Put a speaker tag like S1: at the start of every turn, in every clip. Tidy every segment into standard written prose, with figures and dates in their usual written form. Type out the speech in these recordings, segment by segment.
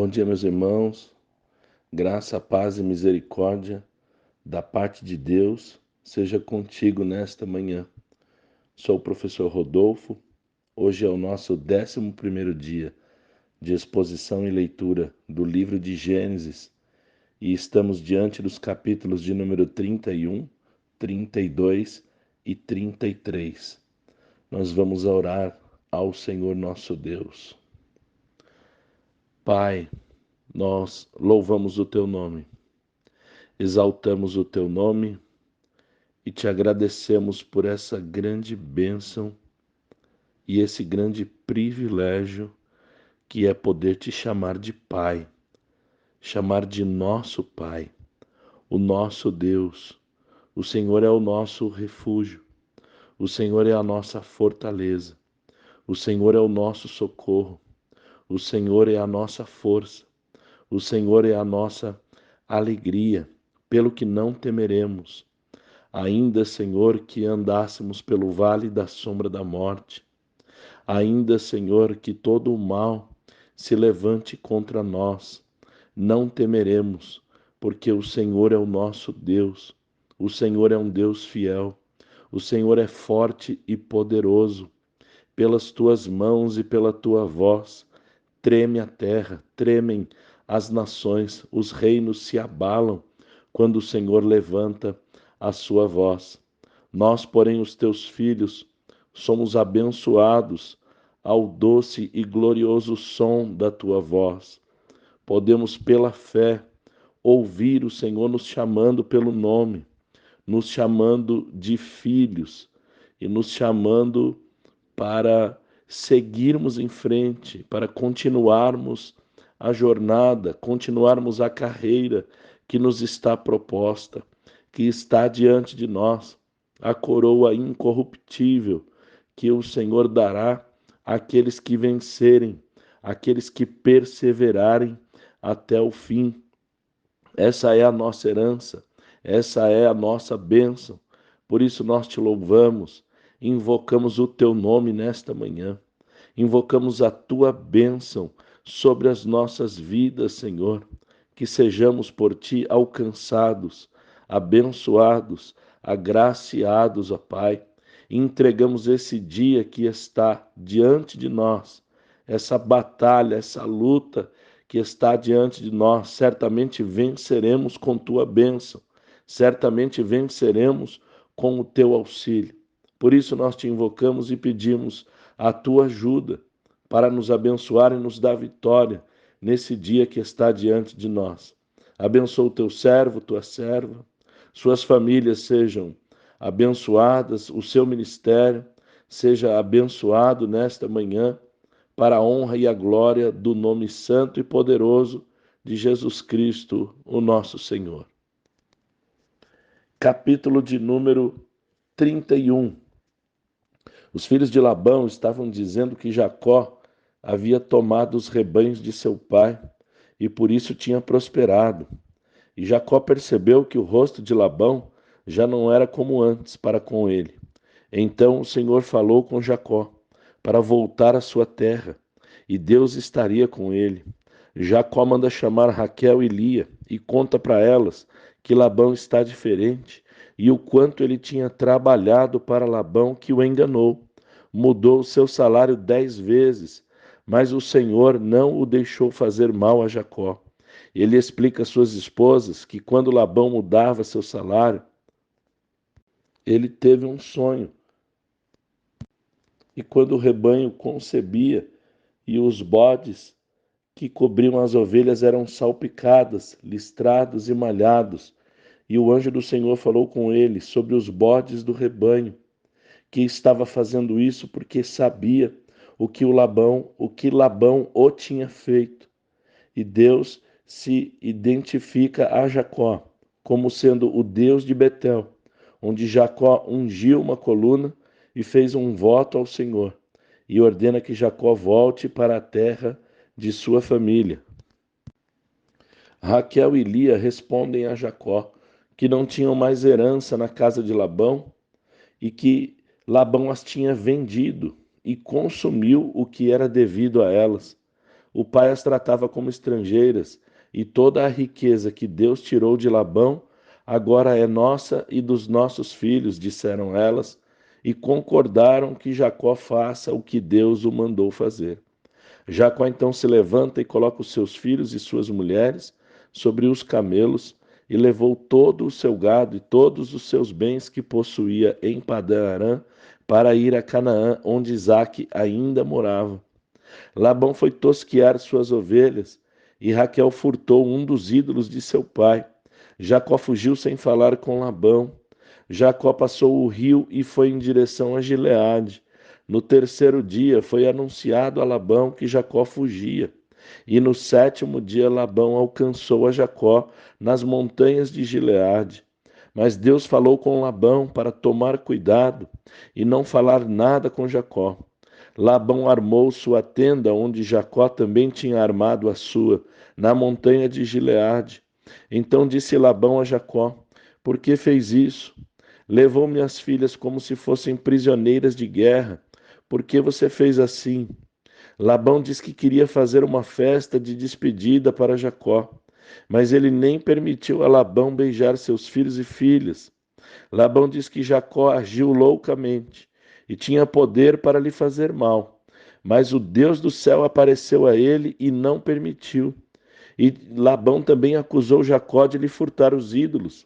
S1: Bom dia, meus irmãos. Graça, paz e misericórdia da parte de Deus seja contigo nesta manhã. Sou o professor Rodolfo. Hoje é o nosso 11º dia de exposição e leitura do livro de Gênesis e estamos diante dos capítulos de número 31, 32 e 33. Nós vamos orar ao Senhor nosso Deus. Pai, nós louvamos o Teu nome, exaltamos o Teu nome e Te agradecemos por essa grande bênção e esse grande privilégio que é poder Te chamar de Pai, chamar de nosso Pai, o nosso Deus. O Senhor é o nosso refúgio, o Senhor é a nossa fortaleza, o Senhor é o nosso socorro, o Senhor é a nossa força, o Senhor é a nossa alegria, pelo que não temeremos. Ainda, Senhor, que andássemos pelo vale da sombra da morte, ainda, Senhor, que todo o mal se levante contra nós, não temeremos, porque o Senhor é o nosso Deus, o Senhor é um Deus fiel, o Senhor é forte e poderoso. Pelas tuas mãos e pela tua voz, treme a terra, tremem as nações, os reinos se abalam quando o Senhor levanta a sua voz. Nós, porém, os teus filhos, somos abençoados ao doce e glorioso som da tua voz. Podemos, pela fé, ouvir o Senhor nos chamando pelo nome, nos chamando de filhos e nos chamando para seguirmos em frente, para continuarmos a jornada, continuarmos a carreira que nos está proposta, que está diante de nós, a coroa incorruptível que o Senhor dará àqueles que vencerem, àqueles que perseverarem até o fim. Essa é a nossa herança, essa é a nossa bênção. Por isso nós te louvamos, invocamos o teu nome nesta manhã, invocamos a tua bênção sobre as nossas vidas, Senhor, que sejamos por ti alcançados, abençoados, agraciados, ó Pai. E entregamos esse dia que está diante de nós, essa batalha, essa luta que está diante de nós. Certamente venceremos com tua bênção, certamente venceremos com o teu auxílio. Por isso nós te invocamos e pedimos a tua ajuda para nos abençoar e nos dar vitória nesse dia que está diante de nós. Abençoa o teu servo, tua serva, suas famílias sejam abençoadas, o seu ministério seja abençoado nesta manhã, para a honra e a glória do nome santo e poderoso de Jesus Cristo, o nosso Senhor. Capítulo de número 31. Os filhos de Labão estavam dizendo que Jacó havia tomado os rebanhos de seu pai e por isso tinha prosperado. E Jacó percebeu que o rosto de Labão já não era como antes para com ele. Então o Senhor falou com Jacó para voltar à sua terra, e Deus estaria com ele. Jacó manda chamar Raquel e Lia e conta para elas que Labão está diferente e o quanto ele tinha trabalhado para Labão, que o enganou. Mudou o seu salário 10 vezes, mas o Senhor não o deixou fazer mal a Jacó. Ele explica às suas esposas que quando Labão mudava seu salário, ele teve um sonho. E quando o rebanho concebia e os bodes que cobriam as ovelhas eram salpicadas, listrados e malhados, e o anjo do Senhor falou com ele sobre os bodes do rebanho, que estava fazendo isso porque sabia o que Labão o tinha feito. E Deus se identifica a Jacó como sendo o Deus de Betel, onde Jacó ungiu uma coluna e fez um voto ao Senhor, e ordena que Jacó volte para a terra de sua família. Raquel e Lia respondem a Jacó que não tinham mais herança na casa de Labão e que Labão as tinha vendido e consumiu o que era devido a elas. o pai as tratava como estrangeiras, e toda a riqueza que Deus tirou de Labão agora é nossa e dos nossos filhos, disseram elas, e concordaram que Jacó faça o que Deus o mandou fazer. Jacó então se levanta e coloca os seus filhos e suas mulheres sobre os camelos e levou todo o seu gado e todos os seus bens que possuía em Padã-Arã para ir a Canaã, onde Isaque ainda morava. Labão foi tosquear suas ovelhas e Raquel furtou um dos ídolos de seu pai. Jacó fugiu sem falar com Labão. Jacó passou o rio e foi em direção a Gileade. No terceiro dia foi anunciado a Labão que Jacó fugia. E no sétimo dia Labão alcançou a Jacó nas montanhas de Gileade. Mas Deus falou com Labão para tomar cuidado e não falar nada com Jacó. Labão armou sua tenda, onde Jacó também tinha armado a sua, na montanha de Gileade. Então disse Labão a Jacó: Por que fez isso? Levou minhas filhas como se fossem prisioneiras de guerra. Por que você fez assim? Labão disse que queria fazer uma festa de despedida para Jacó, mas ele nem permitiu a Labão beijar seus filhos e filhas. Labão diz que Jacó agiu loucamente e tinha poder para lhe fazer mal, mas o Deus do céu apareceu a ele e não permitiu. E Labão também acusou Jacó de lhe furtar os ídolos.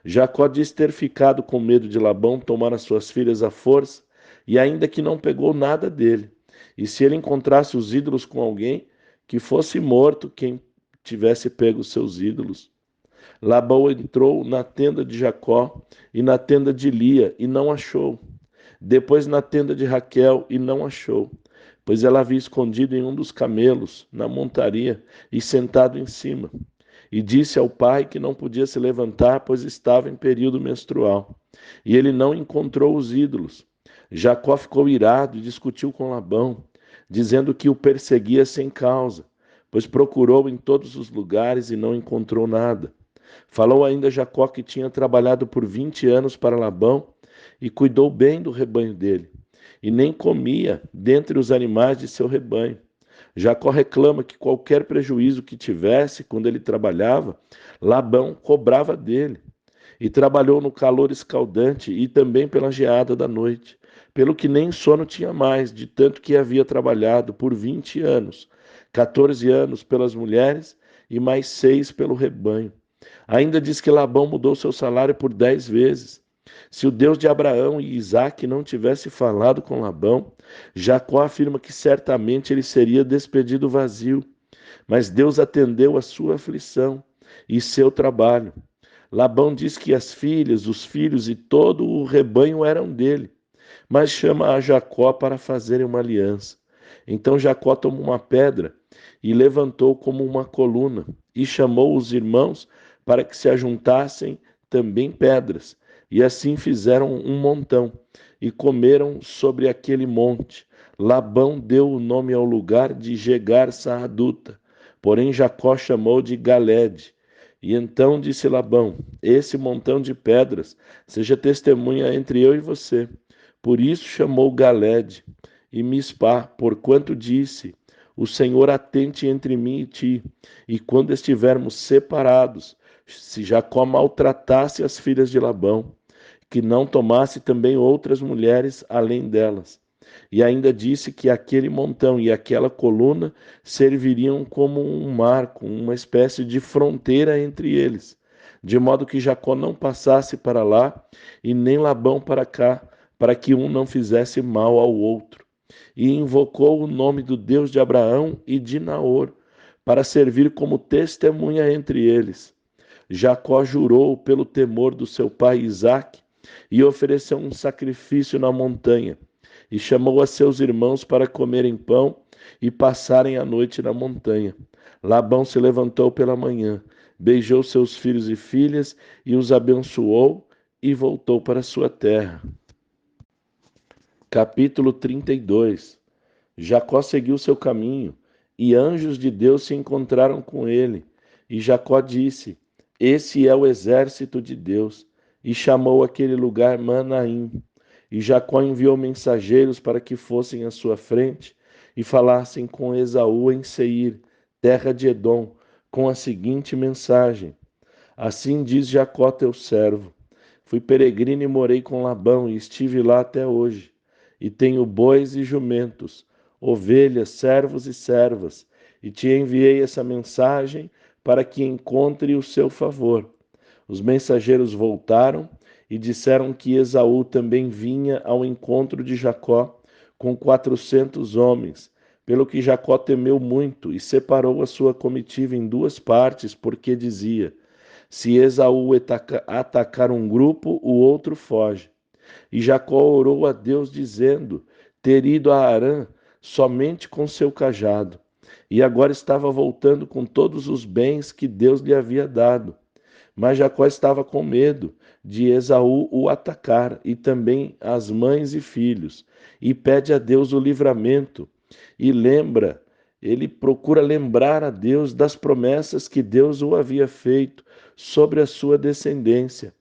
S1: Jacó diz ter ficado com medo de Labão tomar as suas filhas à força, e ainda que não pegou nada dele. E se ele encontrasse os ídolos com alguém, que fosse morto quem tivesse pego os seus ídolos. Labão entrou na tenda de Jacó e na tenda de Lia e não achou. Depois na tenda de Raquel e não achou, pois ela havia escondido em um dos camelos, na montaria, e sentado em cima. E disse ao pai que não podia se levantar, pois estava em período menstrual. E ele não encontrou os ídolos. Jacó ficou irado e discutiu com Labão, dizendo que o perseguia sem causa, pois procurou em todos os lugares e não encontrou nada. Falou ainda Jacó que tinha trabalhado por 20 anos para Labão e cuidou bem do rebanho dele, e nem comia dentre os animais de seu rebanho. Jacó reclama que qualquer prejuízo que tivesse quando ele trabalhava, Labão cobrava dele. E trabalhou no calor escaldante e também pela geada da noite, pelo que nem sono tinha mais, de tanto que havia trabalhado por 20 anos, 14 anos pelas mulheres e mais 6 pelo rebanho. Ainda diz que Labão mudou seu salário por 10 vezes. Se o Deus de Abraão e Isaque não tivesse falado com Labão, Jacó afirma que certamente ele seria despedido vazio. Mas Deus atendeu a sua aflição e seu trabalho. Labão diz que as filhas, os filhos e todo o rebanho eram dele, mas chama a Jacó para fazerem uma aliança. Então Jacó tomou uma pedra e levantou como uma coluna e chamou os irmãos para que se ajuntassem também pedras. E assim fizeram um montão e comeram sobre aquele monte. Labão deu o nome ao lugar de Jegar-Saaduta, porém Jacó chamou de Galede. E então disse Labão: Esse montão de pedras seja testemunha entre eu e você. Por isso chamou Galede e Mispá, porquanto disse: O Senhor atente entre mim e ti, e quando estivermos separados, se Jacó maltratasse as filhas de Labão, que não tomasse também outras mulheres além delas. E ainda disse que aquele montão e aquela coluna serviriam como um marco, uma espécie de fronteira entre eles, de modo que Jacó não passasse para lá e nem Labão para cá, para que um não fizesse mal ao outro. E invocou o nome do Deus de Abraão e de Naor, para servir como testemunha entre eles. Jacó jurou pelo temor do seu pai Isaque e ofereceu um sacrifício na montanha, e chamou a seus irmãos para comerem pão e passarem a noite na montanha. Labão se levantou pela manhã, beijou seus filhos e filhas e os abençoou e voltou para sua terra. Capítulo 32. Jacó seguiu seu caminho, e anjos de Deus se encontraram com ele. E Jacó disse: Esse é o exército de Deus. E chamou aquele lugar Manaim. E Jacó enviou mensageiros para que fossem à sua frente, e falassem com Esaú em Seir, terra de Edom, com a seguinte mensagem: Assim diz Jacó teu servo: Fui peregrino e morei com Labão, e estive lá até hoje. E tenho bois e jumentos, ovelhas, servos e servas, e te enviei essa mensagem para que encontre o seu favor. Os mensageiros voltaram e disseram que Esaú também vinha ao encontro de Jacó com 400 homens, pelo que Jacó temeu muito e separou a sua comitiva em duas partes, porque dizia: Se Esaú atacar um grupo, o outro foge. E Jacó orou a Deus, dizendo ter ido a Harã somente com seu cajado, e agora estava voltando com todos os bens que Deus lhe havia dado. Mas Jacó estava com medo de Esaú o atacar, e também as mães e filhos, e pede a Deus o livramento, e ele procura lembrar a Deus das promessas que Deus o havia feito sobre a sua descendência.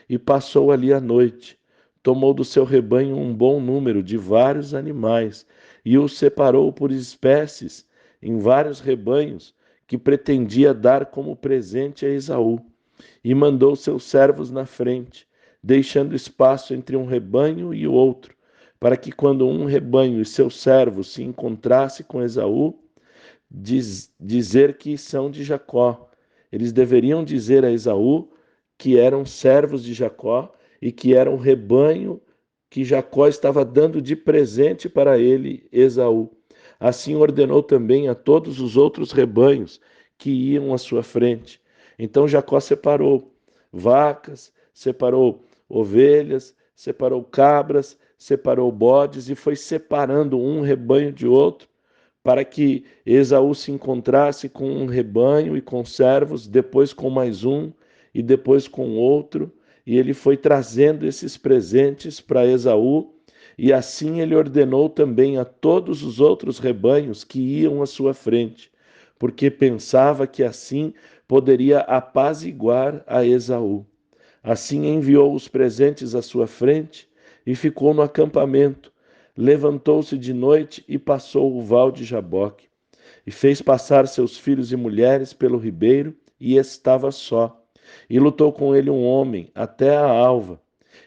S1: E passou ali a noite. Tomou do seu rebanho um bom número de vários animais, e os separou por espécies em vários rebanhos, que pretendia dar como presente a Esaú, e mandou seus servos na frente, deixando espaço entre um rebanho e o outro, para que quando um rebanho e seus servos se encontrasse com Esaú, dizer que são de Jacó. Eles deveriam dizer a Esaú que eram servos de Jacó e que eram o rebanho que Jacó estava dando de presente para ele, Esaú. Assim ordenou também a todos os outros rebanhos que iam à sua frente. Então Jacó separou vacas, separou ovelhas, separou cabras, separou bodes e foi separando um rebanho de outro, para que Esaú se encontrasse com um rebanho e com servos, depois com mais um e depois com outro, e ele foi trazendo esses presentes para Esaú, e assim ele ordenou também a todos os outros rebanhos que iam à sua frente, porque pensava que assim poderia apaziguar a Esaú. Assim enviou os presentes à sua frente e ficou no acampamento. Levantou-se de noite e passou o val de Jaboque, e fez passar seus filhos e mulheres pelo ribeiro, e estava só. E lutou com ele um homem até a alva,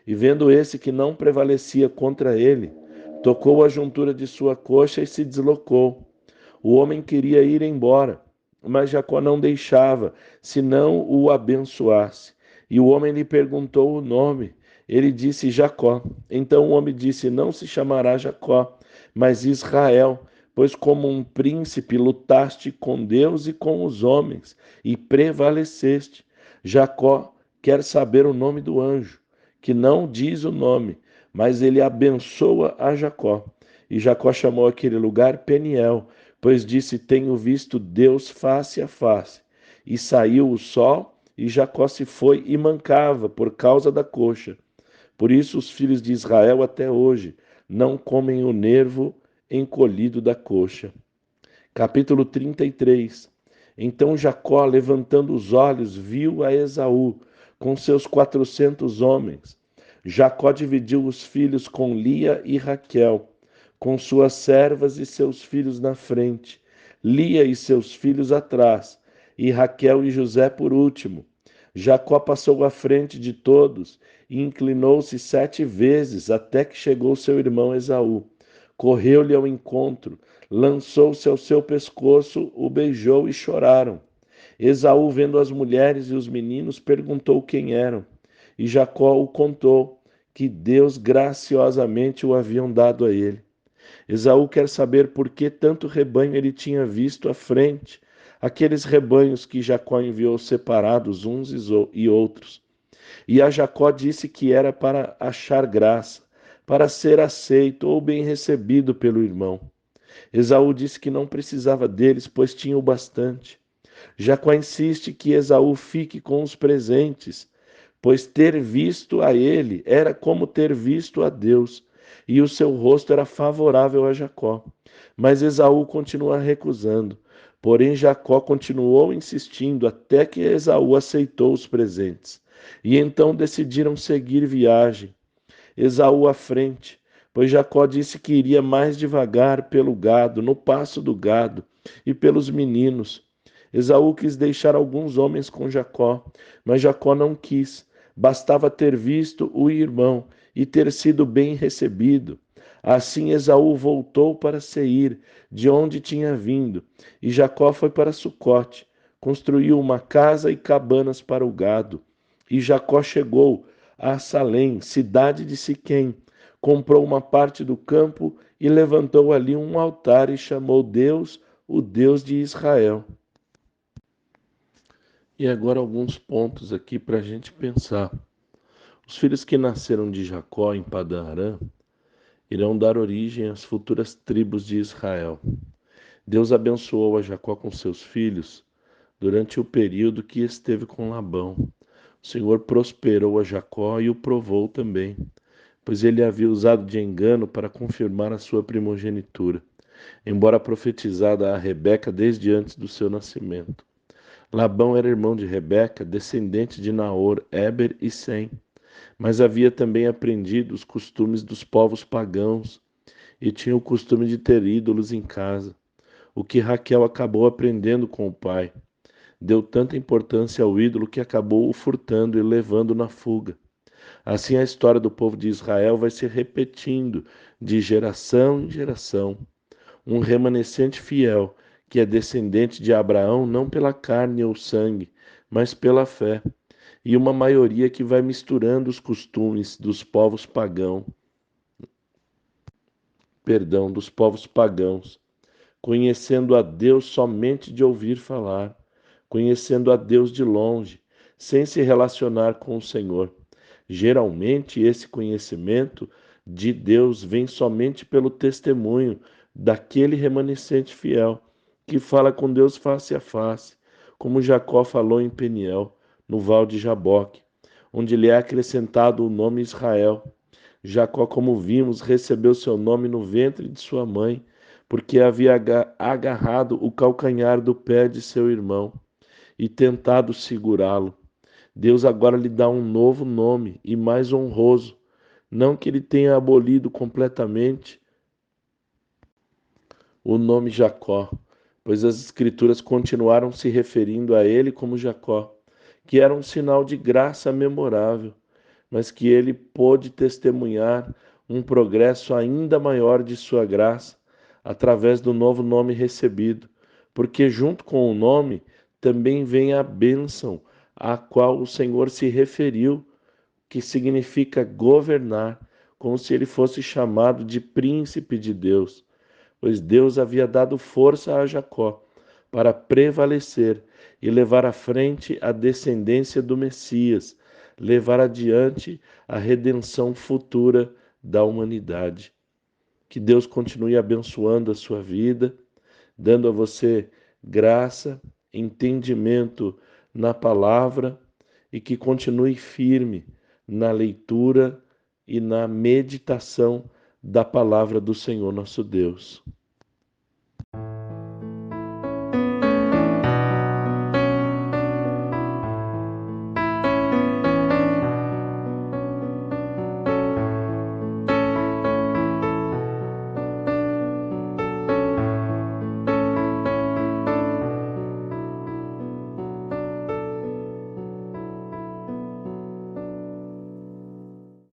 S1: e vendo esse que não prevalecia contra ele, tocou a juntura de sua coxa e se deslocou. O homem queria ir embora, mas Jacó não deixava, senão o abençoasse. E o homem lhe perguntou o nome. Ele disse Jacó. Então o homem disse: Não se chamará Jacó, mas Israel, pois como um príncipe lutaste com Deus e com os homens, e prevaleceste. Jacó quer saber o nome do anjo, que não diz o nome, mas ele abençoa a Jacó. E Jacó chamou aquele lugar Peniel, pois disse: Tenho visto Deus face a face. E saiu o sol, e Jacó se foi e mancava por causa da coxa. Por isso os filhos de Israel até hoje não comem o nervo encolhido da coxa. Capítulo 33. Então Jacó, levantando os olhos, viu a Esaú com seus 400 homens. Jacó dividiu os filhos com Lia e Raquel, com suas servas e seus filhos na frente, Lia e seus filhos atrás, e Raquel e José por último. Jacó passou à frente de todos e inclinou-se 7 vezes até que chegou seu irmão Esaú. Correu-lhe ao encontro, lançou-se ao seu pescoço, o beijou e choraram. Esaú, vendo as mulheres e os meninos, perguntou quem eram. E Jacó o contou, que Deus graciosamente o haviam dado a ele. Esaú quer saber por que tanto rebanho ele tinha visto à frente, aqueles rebanhos que Jacó enviou separados uns e outros. E a Jacó disse que era para achar graça, para ser aceito ou bem recebido pelo irmão. Esaú disse que não precisava deles, pois tinha o bastante. Jacó insiste que Esaú fique com os presentes, pois ter visto a ele era como ter visto a Deus, e o seu rosto era favorável a Jacó. Mas Esaú continua recusando. Porém, Jacó continuou insistindo até que Esaú aceitou os presentes. E então decidiram seguir viagem. Esaú à frente, pois Jacó disse que iria mais devagar pelo gado, no passo do gado e pelos meninos. Esaú quis deixar alguns homens com Jacó, mas Jacó não quis. Bastava ter visto o irmão e ter sido bem recebido. Assim Esaú voltou para Seir, de onde tinha vindo, e Jacó foi para Sucote, construiu uma casa e cabanas para o gado. E Jacó chegou a Salém, cidade de Siquém, comprou uma parte do campo e levantou ali um altar e chamou Deus, o Deus de Israel. E agora alguns pontos aqui para a gente pensar. Os filhos que nasceram de Jacó em Padã Arã irão dar origem às futuras tribos de Israel. Deus abençoou a Jacó com seus filhos durante o período que esteve com Labão. O Senhor prosperou a Jacó e o provou também, pois ele havia usado de engano para confirmar a sua primogenitura, embora profetizada a Rebeca desde antes do seu nascimento. Labão era irmão de Rebeca, descendente de Naor, Éber e Sem, mas havia também aprendido os costumes dos povos pagãos e tinha o costume de ter ídolos em casa, o que Raquel acabou aprendendo com o pai. Deu tanta importância ao ídolo que acabou o furtando e levando na fuga. Assim a história do povo de Israel vai se repetindo de geração em geração. Um remanescente fiel, que é descendente de Abraão não pela carne ou sangue, mas pela fé. E uma maioria que vai misturando os costumes dos povos pagãos, conhecendo a Deus somente de ouvir falar, conhecendo a Deus de longe, sem se relacionar com o Senhor. Geralmente, esse conhecimento de Deus vem somente pelo testemunho daquele remanescente fiel, que fala com Deus face a face, como Jacó falou em Peniel, no val de Jaboque, onde lhe é acrescentado o nome Israel. Jacó, como vimos, recebeu seu nome no ventre de sua mãe, porque havia agarrado o calcanhar do pé de seu irmão e tentado segurá-lo. Deus agora lhe dá um novo nome e mais honroso, não que ele tenha abolido completamente o nome Jacó, pois as Escrituras continuaram se referindo a ele como Jacó, que era um sinal de graça memorável, mas que ele pôde testemunhar um progresso ainda maior de sua graça através do novo nome recebido, porque junto com o nome também vem a bênção a qual o Senhor se referiu, que significa governar, como se ele fosse chamado de príncipe de Deus, pois Deus havia dado força a Jacó para prevalecer e levar à frente a descendência do Messias, levar adiante a redenção futura da humanidade. Que Deus continue abençoando a sua vida, dando a você graça, entendimento na palavra e que continue firme na leitura e na meditação da palavra do Senhor nosso Deus.